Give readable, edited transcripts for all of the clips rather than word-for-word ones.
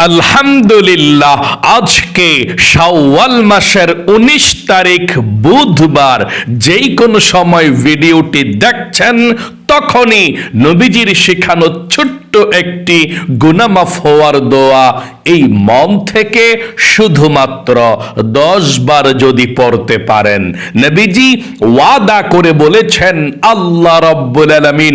আলহামদুলিল্লাহ, আজকে শাওয়াল মাসের 19 তারিখ বুধবার। যেই কোনো সময় ভিডিওটি দেখছেন তখনই নবীজির শেখানো ছোট্ট একটি গুনাহ মাফ হওয়ার দোয়া এই মন থেকে শুধুমাত্র 10 বার যদি পড়তে পারেন, নবীজি ওয়াদা করে বলেছেন আল্লাহ রাব্বুল আলামিন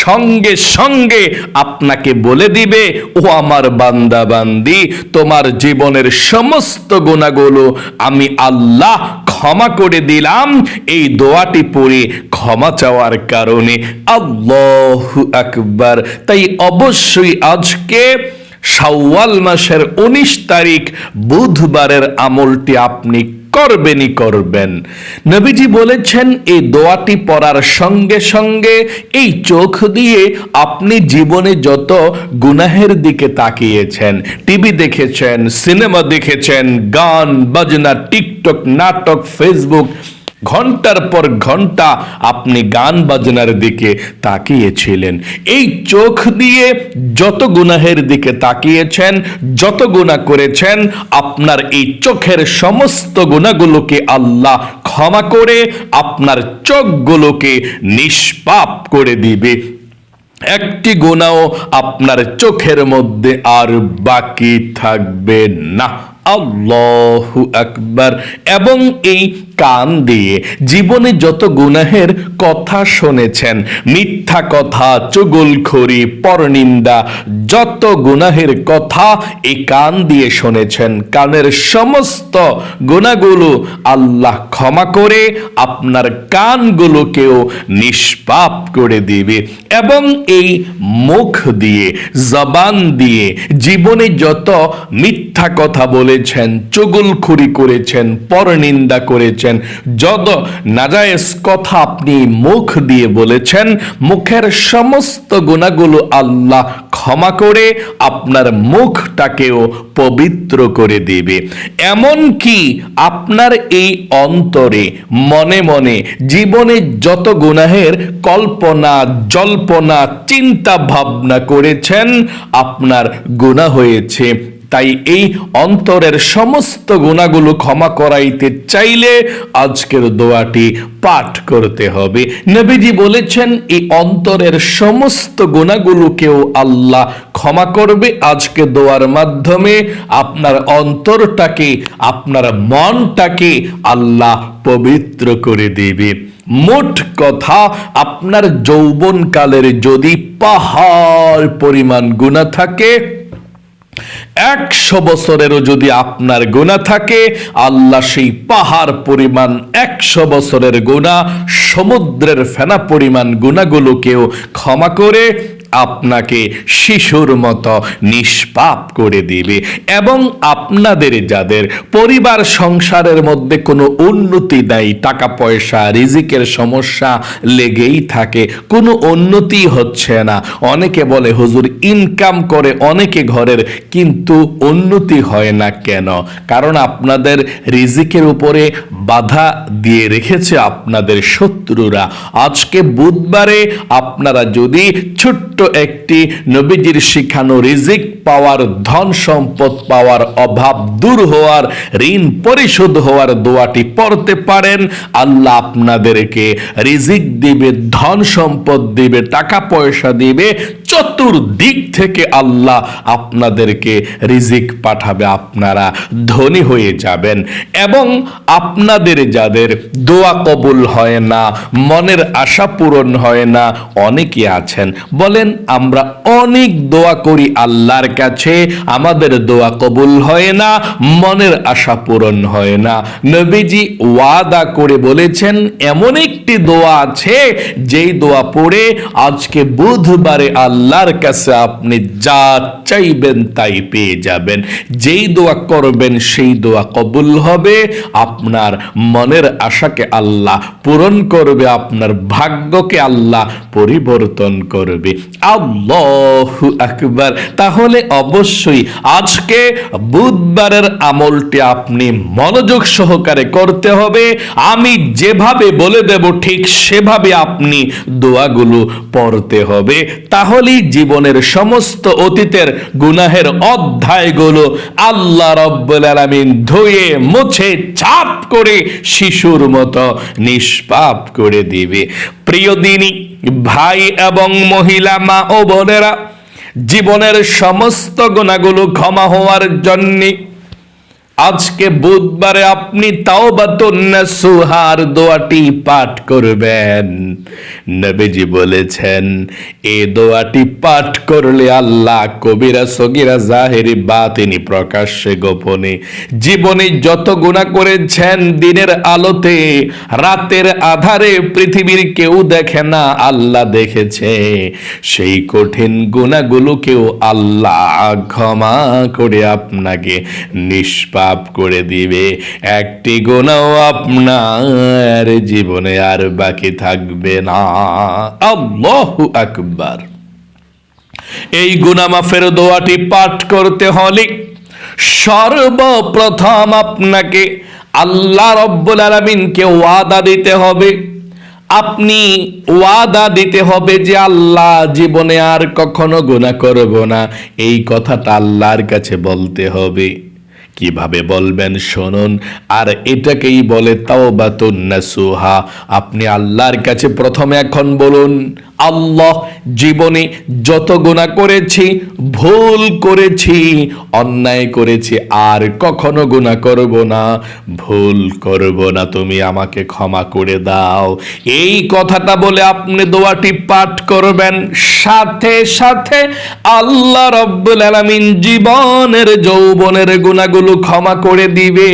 সঙ্গে সঙ্গে আপনাকে বলে দিবে, ও আমার বান্দা বান্দি, তোমার জীবনের সমস্ত গুনাহগুলো আমি আল্লাহ ক্ষমা করে দিলাম এই দোয়াটি পড়ে ক্ষমা চাওয়ার কারণে। আল্লাহু আকবার। তাই অবশ্যই আজকে শাওয়াল মাসের 19 তারিখ বুধবারের আমলটি আপনি করবেনই করবেন। নবীজি বলেছেন এই দোয়াটি পড়ার সঙ্গে সঙ্গে এই চোখ দিয়ে আপনি জীবনে যত গুনাহের দিকে তাকিয়েছেন, টিভি দেখেছেন, সিনেমা দেখেছেন, গান বাজনা, টিকটক, নাটক, ফেসবুক, ঘন্টার পর ঘন্টা আপনি গান বাজনার দিকে তাকিয়েছিলেন, এই চোখ দিয়ে যত গুনাহের দিকে তাকিয়েছেন, যত গুনাহ করেছেন, আপনার এই চোখের সমস্ত গুনাহগুলোকে আল্লাহ ক্ষমা করে আপনার চোখগুলোকে নিষ্পাপ করে দিবে। একটি গুনাহ আপনার চোখের মধ্যে আর বাকি থাকবে না। আল্লাহু আকবার। এবং এই কান দিয়ে জীবনে যত গুনাহের কথা শুনেছেন, মিথ্যা কথা, চুগলখড়ি, পরনিন্দা, যত গুনাহের কথা এই কান দিয়ে শুনেছেন, কানের সমস্ত গুনাহগুলো আল্লাহ ক্ষমা করে আপনার কানগুলোকেও নিষ্পাপ করে দিবে। এবং এই মুখ দিয়ে, জবান দিয়ে জীবনে যত মিথ্যা কথা বলেছেন, চুগলখড়ি করেছেন, পরনিন্দা করেছেন, যত নাজায়েজ কথা আপনি মুখ দিয়ে বলেছেন, মুখের সমস্ত গুনাহগুলো আল্লাহ ক্ষমা করে আপনার মুখটাকেও পবিত্র করে দিবে। এমন কি আপনার এই অন্তরে মনে মনে জীবনে যত গুনাহের কল্পনা জল্পনা চিন্তা ভাবনা করেছেন, আপনার গুনাহ হয়েছে, তাই এই অন্তরের সমস্ত গুনাহগুলো ক্ষমা করাইতে চাইলে আজকের দোয়াটি পাঠ করতে হবে। নবীজি বলেছেন এই অন্তরের সমস্ত গুনাহগুলোকেও আল্লাহ ক্ষমা করবে আজকে দোয়ার মাধ্যমে। আপনার অন্তরটাকে, আপনার মনটাকে আল্লাহ পবিত্র করে দেবে। মোট কথা, আপনার যৌবনকালের যদি পাহাড় পরিমাণ গুনাহ থাকে, 100 বছরেরও যদি আপনার গুনাহ থাকে, আল্লাহ সেই পাহাড় পরিমাণ 100 বছরের গুনাহ, সমুদ্রের ফেনা পরিমাণ গুনাহগুলোকেও ক্ষমা করে আপনাকে শিশুর মতো নিষ্পাপ করে দিবে। এবং আপনাদের যাদের পরিবার সংসারের মধ্যে কোনো উন্নতি নাই, টাকা পয়সা রিজিকের সমস্যা লেগেই থাকে, কোনো উন্নতি হচ্ছে না, অনেকে বলে হুজুর ইনকাম করে অনেকে ঘরের, কিন্তু উন্নতি হয় না কেন? কারণ আপনাদের রিজিকের উপরে বাধা দিয়ে রেখেছে আপনাদের শত্রুরা। আজকে বুধবারে আপনারা যদি ছোট্ট একটি নবীজির শিখানো রিজিক পাওয়ার, ধন সম্পদ পাওয়ার, অভাব দূর হওয়ার, ঋণ পরিশোধ হওয়ার দোয়াটি পড়তে পারেন, আল্লাহ আপনাদেরকে রিজিক দিবে, ধন সম্পদ দিবে, টাকা পয়সা দিবে, চতুর্দিক থেকে আল্লাহ আপনাদেরকে রিজিক পাঠাবে, আপনারা ধনী হয়ে যাবেন। এবং আপনাদের যাদের দোয়া কবুল হয় না, মনের আশা পূরণ হয় না, অনেকে আছেন বলেন আমরা অনেক দোয়া করি আল্লাহর কাছে, আমাদের দোয়া কবুল হয় না, মনের আশা পূরণ হয় না। নবীজি ওয়াদা করে বলেছেন এমন একটি দোয়া আছে যেই দোয়া পড়ে আজকে বুধবারে আল্লাহর কাছে আপনি যা চাইবেন তাই পেয়ে যাবেন। যেই দোয়া করবেন সেই দোয়া কবুল হবে, আপনার মনের আশাকে আল্লাহ পূরণ করবে, আপনার ভাগ্যকে আল্লাহ পরিবর্তন করবে। আল্লাহু আকবার। তাহলে অবশ্যই আজকে বুধবারের আমলটি আপনি মনোযোগ সহকারে করতে হবে। আমি যেভাবে বলে দেব ঠিক সেভাবে আপনি দোয়াগুলো পড়তে হবে, তাহলে জীবনের সমস্ত অতীতের গুনাহের অধ্যায়গুলো আল্লাহ রাব্বুল আলামিন ধুয়ে মুছে ছাপ করে শিশুর মতো নিষ্পাপ করে দিবে। প্রিয় দিনী ভাই এবং মহিলা মা ও বোনেরা, জীবনের সমস্ত গুনাহগুলো ক্ষমা হওয়ার জন্য আজকে বুধবারে আপনি তাওবাতুন নাসুহার দোয়াটি পাঠ করবেন। নবীজি বলেছেন এই দোয়াটি পাঠ করলে আল্লাহ কবিরা সগীরা জাহেরি বাতিনি প্রকাশ্যে গোপনে জীবনে যত গুনাহ করেছেন দিনের আলোতে রাতের আধারে পৃথিবীর কেউ দেখে না, আল্লাহ দেখেছে, সেই কঠিন গুনাহগুলোকেও আল্লাহ ক্ষমা করে আপনাকে নিষ্পাপ করে দিবে। একটি গুনাহ আপনার জীবনে আর বাকি থাকবে না। আল্লাহু আকবার। এই গুনাহ মাফের দোয়াটি পাঠ করতে হলে সর্বপ্রথম আপনাকে আল্লাহ রাব্বুল আলামিনকে ওয়াদা দিতে হবে। আপনি ওয়াদা দিতে হবে যে আল্লাহ জীবনে আর কখনো গুনাহ করব না, এই কথাটা আল্লাহর কাছে বলতে হবে। কিভাবে বলবেন শুনুন, আর এটাকেই বলে তাওবাতুন নাসুহা। আপনি আল্লাহর কাছে প্রথমে এখন বলুন, আল্লাহ জীবনে যত গুনাহ করেছি, ভুল করেছি, অন্যায় করেছি, আর কখনো গুনাহ করব না, ভুল করব না, তুমি আমাকে ক্ষমা করে দাও। এই কথাটা বলে আপনি দোয়াটি পাঠ করবেন, সাথে সাথে আল্লাহ রাব্বুল আলামিন জীবনের যৌবনের গুনাহগুলো ক্ষমা করে দিবে।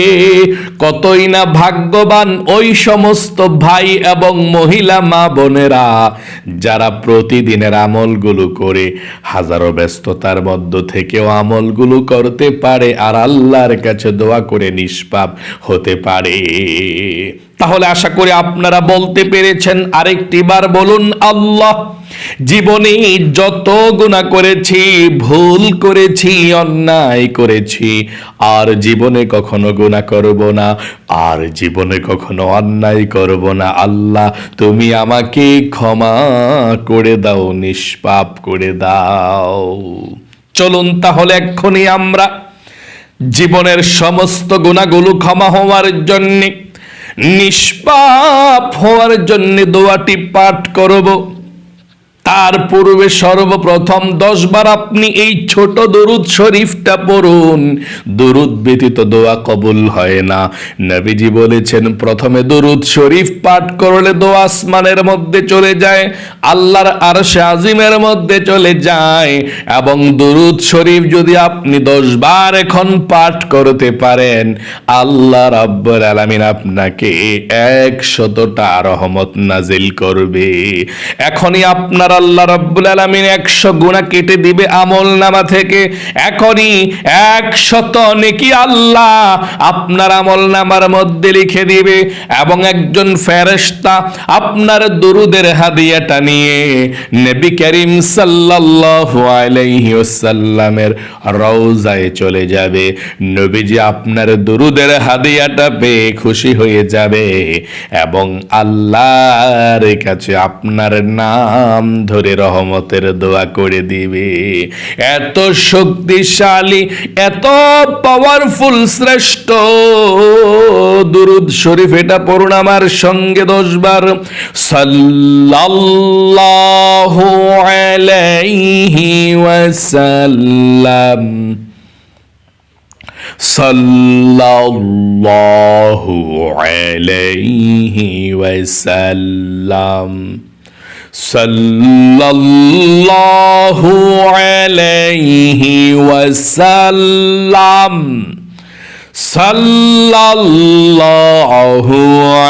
কতই না ভাগ্যবান ওই সমস্ত ভাই এবং মহিলা মা বোনেরা যারা প্রতিদিনের আমলগুলো করে হাজারো ব্যস্ততার মধ্য থেকেও আমলগুলো করতে পারে আর আল্লাহর কাছে দোয়া করে নিষ্পাপ হতে পারে। তাহলে আশা করি আপনারা বলতে পেরেছেন। আরেকটি বার বলুন, আল্লাহ জীবনে যত গুনাহ করেছি, ভুল করেছি, অন্যায় করেছি, আর জীবনে কখনো গুনাহ করব না, আর জীবনে কখনো অন্যায় করব না, আল্লাহ তুমি আমাকে ক্ষমা করে দাও, নিষ্পাপ করে দাও। চলুন তাহলে এক্ষুনি আমরা জীবনের সমস্ত গুনাহগুলো ক্ষমা হওয়ার জন্য, নিষ্পাপ হওয়ার জন্য দোয়াটি পাঠ করব। তার পূর্বে সর্বপ্রথম 10 বার আপনি এই ছোট দরুদ শরীফটা পড়ুন। দরুদ ব্যতীত দোয়া কবুল হয় না। নবীজি বলেছেন প্রথমে দরুদ শরীফ পাঠ করলে দোয়া আসমানের মধ্যে চলে যায়, আল্লাহর আরশে আজিমের মধ্যে চলে যায়। এবং দরুদ শরীফ যদি আপনি 10 বার এখন পাঠ করতে পারেন, আল্লাহ রাব্বুল আলামিন আপনাকে 100টা রহমত নাজিল করবে। এখনই আপনার আল্লাহ রাব্বুল আলামিন 100 গুনাহ কেটে দিবে আমলনামা থেকে। এখনই 100 নেকি আল্লাহ আপনার আমলনামার মধ্যে লিখে দিবে। এবং একজন ফেরেশতা আপনার দরুদের হাদিয়াটা নিয়ে নবী করিম সাল্লাল্লাহু আলাইহি ওয়াসাল্লামের রওজায় চলে যাবে। নবীজি আপনার দরুদের হাদিয়াটা পেয়ে খুশি হয়ে যাবে এবং আল্লাহর কাছে আপনার নাম ধরে রহমতের দোয়া করে দিবে। এত শক্তিশালী, এত পাওয়ারফুল, শ্রেষ্ঠ দুরুদ শরীফ এটা পড়ুন আমার সঙ্গে 10 বার। সাল্লাল্লাহু আলাইহি ওয়াসাল্লাম, সাল্লাল্লাহু আলাইহি ওয়াসাল্লাম, সাল্লাল্লাহু আলাইহি ওয়াসাল্লাম, সাল্লাল্লাহু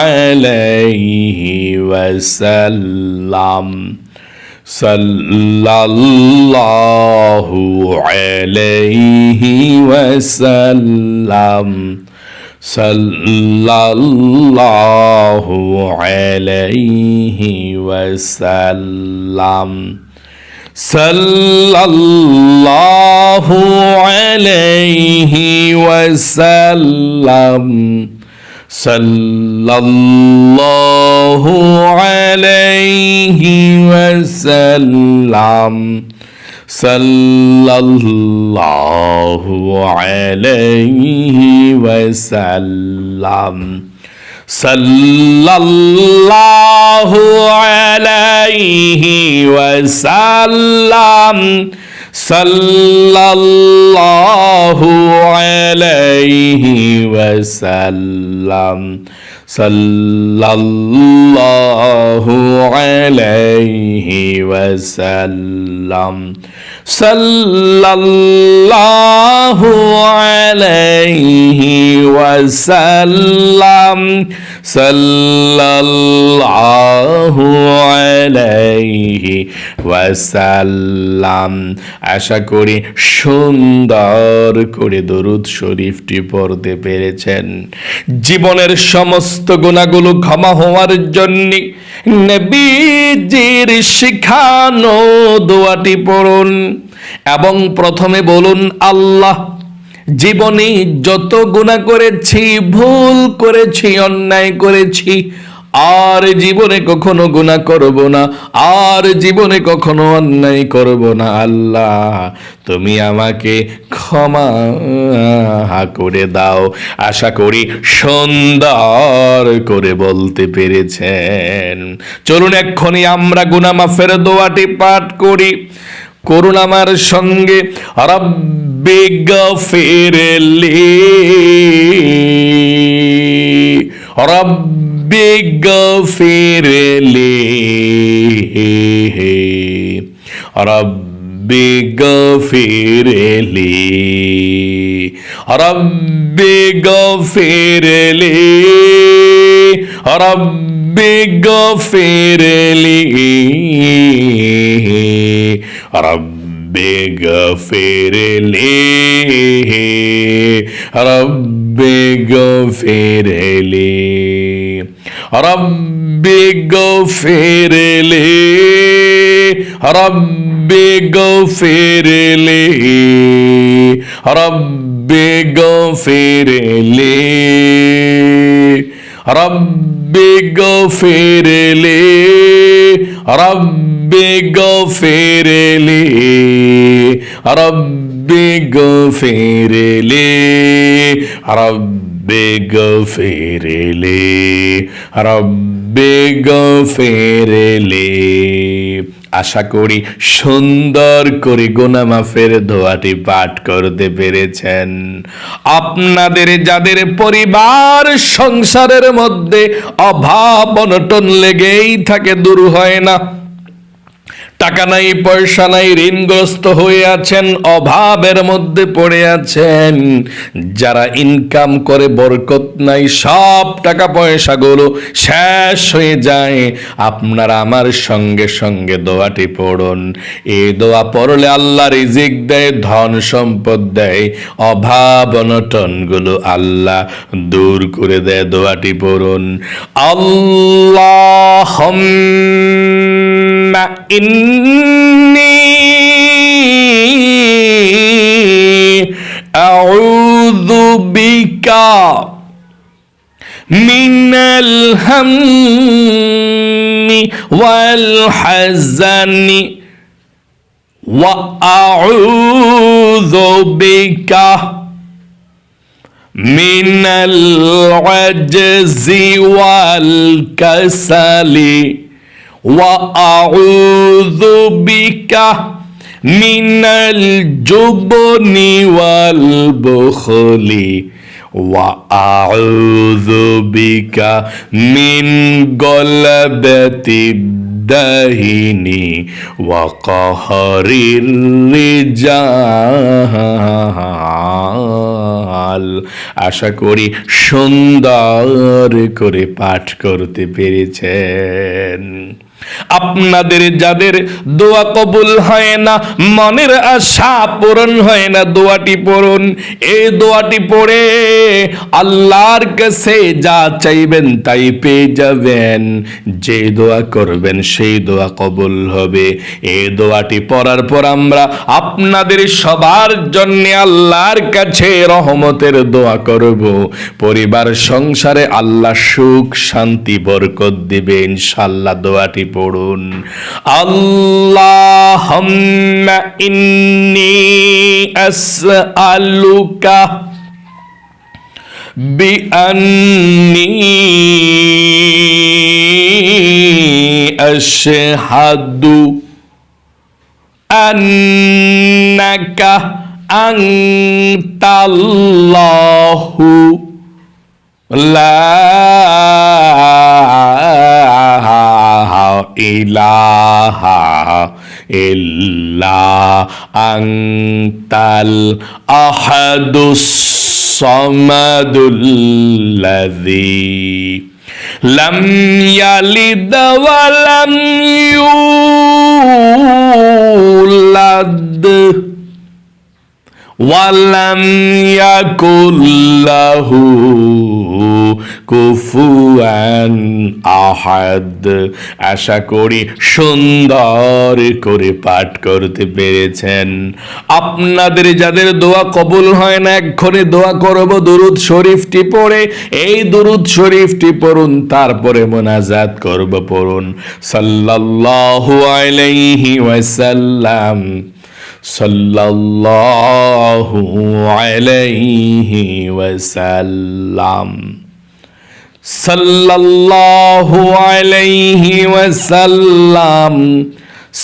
আলাইহি ওয়াসাল্লাম, সাল্লাল্লাহু আলাইহি ওয়াসাল্লাম, সাল্লাল্লাহু আলাইহি ওয়াসাল্লাম, সাল্লাল্লাহু আলাইহি ওয়াসাল্লাম, সাল্লাল্লাহু আলাইহি ওয়াসাল্লাম, সাল্লাল্লাহু আলাইহি ওয়াসাল্লাম সাল্লাল্লাহু আলাইহি ওয়াসাল্লাম সাল্লাল্লাহু আলাইহি ওয়াসাল্লাম সাল্লাল্লাহু আলাইহি ওয়াসাল্লাম সাল্লাল্লাহু আলাইহি ওয়াসাল্লাম সাল্লাল্লাহু আলাইহি ওয়াসাল্লাম। আশা করি সুন্দর করে দরুদ শরীফটি পড়তে পেরেছেন। জীবনের সমস্ত গুনাহগুলো ক্ষমা হওয়ার জন্য নবীজির শিখানো দোয়াটি পড়ুন এবং প্রথমে বলুন, আল্লাহ, জীবনে যত গুনাহ করেছি, ভুল করেছি, অন্যায় করেছি, আর জীবনে কখনো গুনাহ করব না, আর জীবনে কখনো অন্যায় করব না। আল্লাহ, তুমি আমাকে ক্ষমা করে দাও। আশা করি সুন্দর করে বলতে পেরেছেন। চলুন এক্ষুনি আমরা গুনাহ মাফের দোয়াটি পাঠ করি। করুন আমার সঙ্গে। রব্বি গফিরলি, রব্বি গফিরলি, রব্বি গফিরলি, রব্বি গফিরলি, রব্বি গফিরলি, রব্বি গফিরলি, রব্বি গফিরলি, রব্বি গফিরলি, রব্বি গফিরলি, রব্বি গফিরলি, রব্বি গফিরলি, রব্বি গফিরলি, রব্বি গফিরলি, রব্বি গফিরলি, রব্বি গফিরলি। আশা করি সুন্দর করে গুনাহ মাফের দোয়াটি পাঠ করতে পেরেছেন। আপনাদের যাদের পরিবার সংসারের মধ্যে অভাব অনটন লেগেই থাকে, দূর হয় না, টাকা নাই, পয়সা নাই, ঋণগ্রস্ত হয়ে আছেন, অভাবের মধ্যে পড়ে আছেন, যারা ইনকাম করে বরকত নাই, সব টাকা পয়সাগুলো শেষ হয়ে যায়, আপনারা আমার সঙ্গে সঙ্গে দোয়াটি পড়ুন। এই দোয়া পড়লে আল্লাহ রিজিক দেয়, ধন সম্পদ দেয়, অভাব অনটনগুলো আল্লাহ দূর করে দেয়। দোয়াটি পড়ুন। আল্লাহুম্মা ইন্নী আউযু বিকা মিনাল হাম্মি ওয়াল হাযানি ওয়া আউযু বিকা মিনাল আজজি ওয়াল কাসালি ওয়া আউযু বিকা মিনাল জুবনি ওয়াল বুখলি ওয়া আউযু বিকা মিন গলাবাতি দাহিনি ওয়া কাহরির রিজাল। আশা করি সুন্দর করে পাঠ করতে পেরেছেন। আপনাদের যাদের দোয়া কবুল হয় না, মনের আশা পূরণ হয় না, দোয়াটি পড়ুন। এই দোয়াটি পড়ে আল্লাহর কাছে যা চাইবেন তাই পেয়ে যাবেন। যে দোয়া করবেন সেই দোয়া কবুল হবে। এই দোয়াটি পড়ার পর আমরা আপনাদের সবার জন্য আল্লাহর কাছে রহমতের দোয়া করব। পরিবার সংসারে আল্লাহ সুখ শান্তি বরকত দিবে ইনশাআল্লাহ। দোয়াটি পড়ুন। আল্লাহুম্মা ইন্নী আসআলুকা বিআন্নী আশহাদু আন্নাকা আনতাল্লাহু লা ইলাহা ইল্লা আনতাল আহাদুস সামাদুল্লাযী লাম ইয়ালিদ ওয়া লাম ইউলাদ ওয়া লাম ইয়াকুল লাহু কুফুয়ান আহাদ। আশা করি সুন্দর করে পাঠ করতে পেরেছেন। আপনাদের যাদের দোয়া কবুল হয় না, এক্ষণে দোয়া করব দুরূদ শরীফটি পড়ে। এই দুরূদ শরীফটি পড়ুন, তারপরে মোনাজাত করব। পড়ুন সাল্লাল্লাহু আলাইহি ওয়াসাল্লাম, সাল্লাল্লাহু আলাইহি ওয়াসাল্লাম, সাল্লাল্লাহু আলাইহি ওয়াসাল্লাম,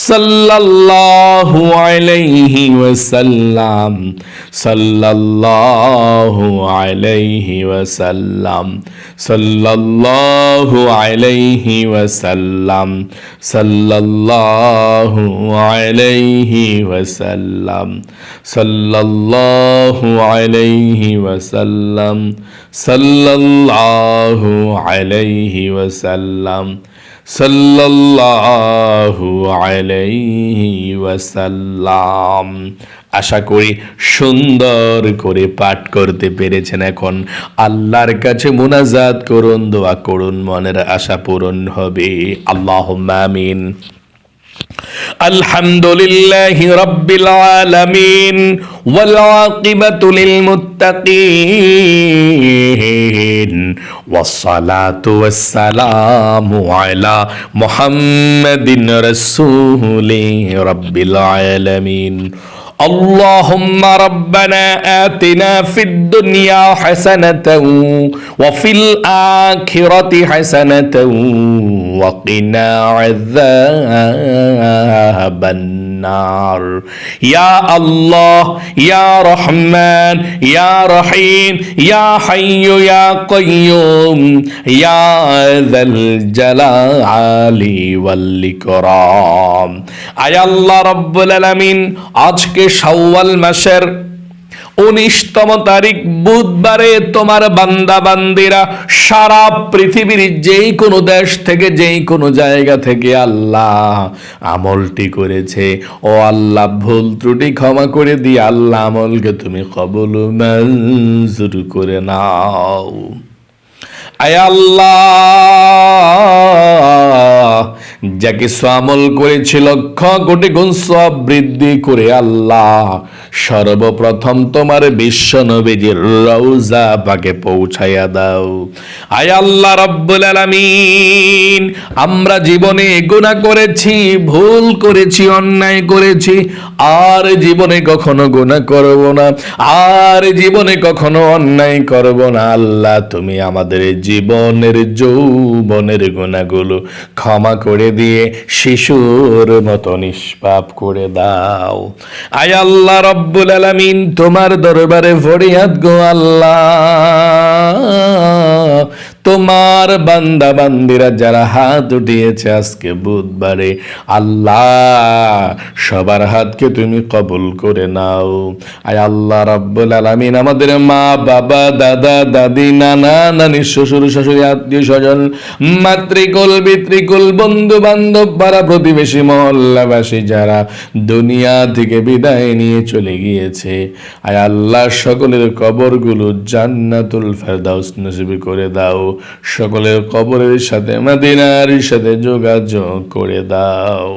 সাল্লাল্লাহু আলাইহি ওয়াসাল্লাম, সাল্লাল্লাহু আলাইহি ওয়াসাল্লাম, সাল্লাল্লাহু আলাইহি ওয়াসাল্লাম, সাল্লাল্লাহু আলাইহি ওয়াসাল্লাম, সাল্লাল্লাহু আলাইহি ওয়াসাল্লাম, সাল্লাল্লাহু আলাইহি ওয়াসাল্লাম, সাল্লাল্লাহু আলাইহি ওয়াসাল্লাম। আশা করি সুন্দর করে পাঠ করতে পেরেছেন। এখন আল্লাহর কাছে মুনাজাত করুন, দোয়া করুন, মনের আশা পূরণ হবে। আল্লাহুম্মা আমিন। আলহামদুলিল্লাহি রাব্বিল আলামিন ওয়াল আকিবাতু লিল মুত্তাকিন ওয়াস সালাতু ওয়াস সালামু আলা মুহাম্মাদিন রাসূলি রাব্বিল আলামিন। اللهم ربنا آتنا في الدنيا حسنة وفي الآخرة حسنة وقنا عذاب النار يا الله يا رحمن يا رحيم يا حي يا قيوم يا ذا الجلال والإكرام আয় আল্লাহ রব্বুল আলামিন, আজকে শাওয়াল মাসের 19তম তারিখ বুধবারে তোমার বান্দা বান্দিরা সারা পৃথিবীর যেই কোনো দেশ থেকে যেই কোনো জায়গা থেকে আল্লাহ আমলটি করেছে, ও আল্লাহ ভুল ত্রুটি ক্ষমা করে দিয়ে আল্লাহ আমলকে তুমি কবুল মঞ্জুর করে নাও। আয় আল্লাহ, যা কিছু আমল করেছি লক্ষ কোটি গুণ সওয়াব বৃদ্ধি করে আল্লাহ সর্বপ্রথম তোমার বিশ্ব নবীজির রওজা পাকে পৌঁছাইয়া দাও। আয় আল্লাহ রব্বুল আলামিন, আমরা জীবনে গুনাহ করেছি, ভুল করেছি, অন্যায় করেছি, আর জীবনে কখনো গুনাহ করব না, আর জীবনে কখনো অন্যায় করব না। আল্লাহ তুমি আমাদের জীবনের যৌবনের গুনাহগুলো ক্ষমা করে দিয়ে শিশুর মতো নিষ্পাপ করে দাও। আয় আল্লাহ রব্বুল আলামিন, তোমার দরবারে ফরিয়াদ গো আল্লাহ, তোমার বান্দা বান্দিরা যারা হাত উঠিয়েছে আজকে বুধবারে, আল্লাহ সবার হাতকে তুমি কবুল করে নাও। আয় আল্লাহ রাব্বুল আলামিন, আমাদের মা বাবা দাদা দাদি নানা নানি শ্বশুর শাশুড়ি আত্মীয় স্বজন মাতৃকুল পিতৃকুল বন্ধু বান্ধব পাড়া প্রতিবেশী মহল্লাবাসী যারা দুনিয়া থেকে বিদায় নিয়ে চলে গিয়েছে, আয় আল্লাহ সকলের কবরগুলো জান্নাতুল ফেরদাউস নসিব করে দাও, সকলের কবরের সাথে মদিনার সাথে যোগাযোগ করে দাও।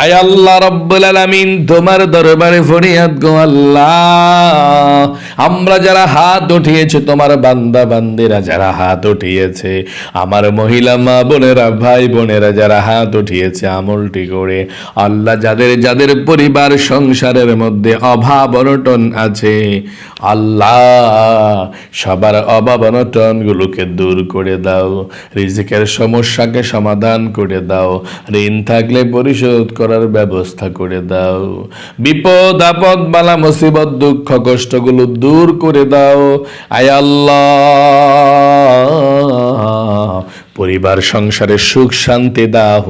আয় আল্লাহ রাব্বুল আলামিন, তোমার দরবারে ফরিয়াদ গো আল্লাহ, আমরা যারা হাত উঠিয়েছে, তোমার বান্দা বান্দিরা যারা হাত উঠিয়েছে, আমার মহিলা মা বোনেরা ভাই বোনেরা যারা হাত উঠিয়েছে আমলটি করে, আল্লাহ যাদের যাদের পরিবার সংসারের মধ্যে অভাব অনটন আছে, আল্লাহ সবার অভাব অনটন গুলোকে দূর করে দাও, রিজিকের সমস্যাকে সমাধান করে দাও, ঋণ থাকলে পরিশোধ করার ব্যবস্থা করে দাও, বিপদ আপদ বালা মুসিবত দুঃখ কষ্টগুলো দূর করে দাও। আয় আল্লাহ পরিবার সংসারে সুখ শান্তি দাও,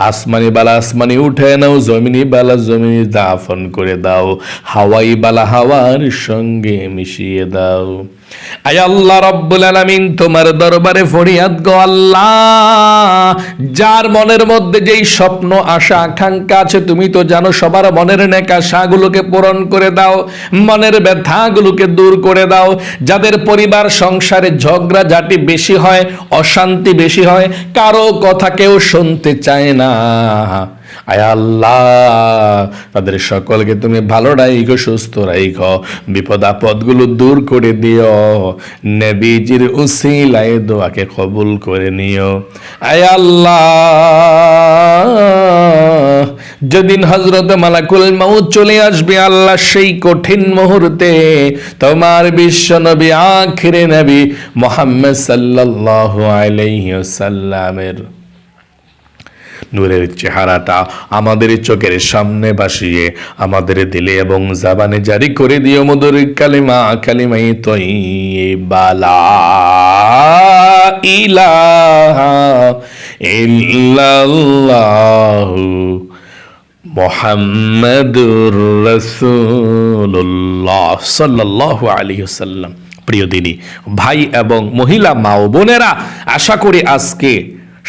আসমানি বালা আসমানি উঠে নাও, জমিনি বালা জমিনি দাফন করে দাও, হাওয়াই বালা হাওয়ার সঙ্গে মিশিয়ে দাও। আয় আল্লাহ রব্বুল আলামিন তোমার দরবারে ফরিয়াদ গো আল্লাহ, যার মনের মধ্যে যেই স্বপ্ন আশা আকাঙ্ক্ষা আছে তুমি তো জানো, সবার মনের নেক আশাগুলোকে পূরণ করে দাও, মনের ব্যথাগুলোকে দূর করে দাও। যাদের পরিবার সংসারে ঝগড়া ঝাঁটি বেশি হয়, অশান্তি বেশি হয়, কারো কথা কেউ শুনতে চায় না, আয় আল্লাহ তাদের সকলকে তুমি ভালো রাখো, সুস্থ রাখো, বিপদ আপদ গুলো দূর করে দিও, নবীজির উসিলায় দোয়াকে কবুল করে নিও। আয় আল্লাহ যেদিন হযরত মালাকুল মউত চলে আসবে আল্লাহ, সেই কঠিন মুহূর্তে তোমার বিশ্ব নবী আখিরে নবী মুহাম্মদ সাল্লাল্লাহু আলাইহি ওয়াসাল্লামের নূরের চেহারাটা আমাদের চোখের সামনে ভাসিয়ে আমাদের দিলে এবং জবানে জারি করে দিও মধুর কালিমা, কালিমায়ে তয়্যিবা লা ইলাহা ইল্লাল্লাহু মুহাম্মাদুর রাসূলুল্লাহ সাল্লাল্লাহু আলাইহি ওয়াসাল্লাম। প্রিয় দিনী ভাই এবং মহিলা মা ও বোনেরা, আশা করি আজকে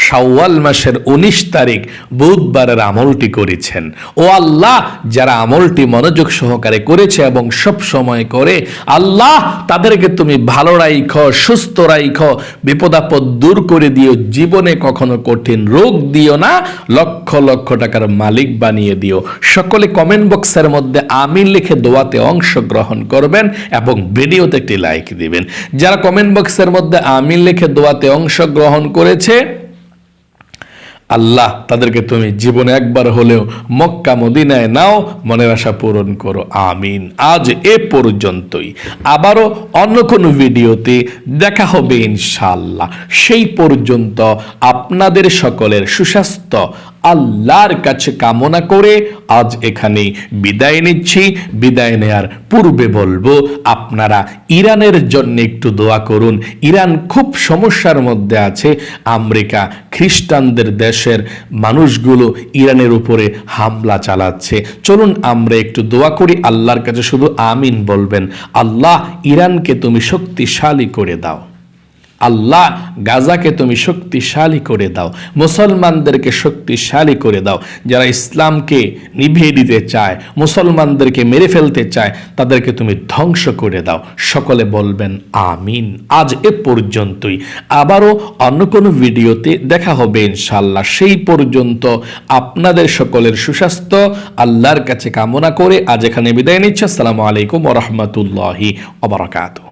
শাওয়াল মাসের 19 তারিখ বুধবারের আমলটি করেছেন। ও আল্লাহ, যারা আমলটি মনোযোগ সহকারে করেছে এবং সব সময় করে, আল্লাহ তাদেরকে তুমি ভালো রাখো, সুস্থ রাখো, বিপদ আপদ দূর করে দিও, জীবনে কখনো কঠিন রোগ দিও না, লক্ষ লক্ষ টাকার মালিক বানিয়ে দিও। সকলে কমেন্ট বক্সের মধ্যে আমিন লিখে দোয়াতে অংশগ্রহণ করবেন এবং ভিডিওতে একটি লাইক দিবেন। যারা কমেন্ট বক্সের মধ্যে আমিন লিখে দোয়াতে অংশগ্রহণ করেছে, আল্লাহ তাদেরকে তুমি জীবনে একবার হলেও মক্কা মদিনায় নাও, মনের আশা পূরণ করো, আমিন। আজ এ পর্যন্তই, আবারও অন্য কোনো ভিডিওতে দেখা হবে ইনশাআল্লাহ। সেই পর্যন্ত আপনাদের সকলের সুস্বাস্থ্য আল্লাহর কাছে কামনা করে আজ এখানেই বিদায় নিচ্ছি। বিদায় নেয়ার পূর্বে বলবো, আপনারা ইরানের জন্য একটু দোয়া করুন। ইরান খুব সমস্যার মধ্যে আছে। আমেরিকা খ্রিস্টানদের দেশের মানুষগুলো ইরানের উপরে হামলা চালাচ্ছে। চলুন আমরা একটু দোয়া করি, আল্লাহর কাছে শুধু আমিন বলবেন। আল্লাহ ইরানকে তুমি শক্তিশালী করে দাও, আল্লাহ গাজাকে তুমি শক্তিশালী করে দাও, মুসলমানদেরকে শক্তিশালী করে দাও। যারা ইসলামকে নিভিয়ে দিতে চায়, মুসলমানদেরকে মেরে ফেলতে চায়, তাদেরকে তুমি ধ্বংস করে দাও। সকলে বলবেন আমিন। আজ এ পর্যন্তই, আবারও অন্য কোনো ভিডিওতে দেখা হবে ইনশাআল্লাহ। সেই পর্যন্ত আপনাদের সকলের সুস্বাস্থ্য আল্লাহর কাছে কামনা করে আজ এখানে বিদায় নিচ্ছি। আসসালামু আলাইকুম ওয়া রাহমাতুল্লাহি ওয়া বারাকাতুহু।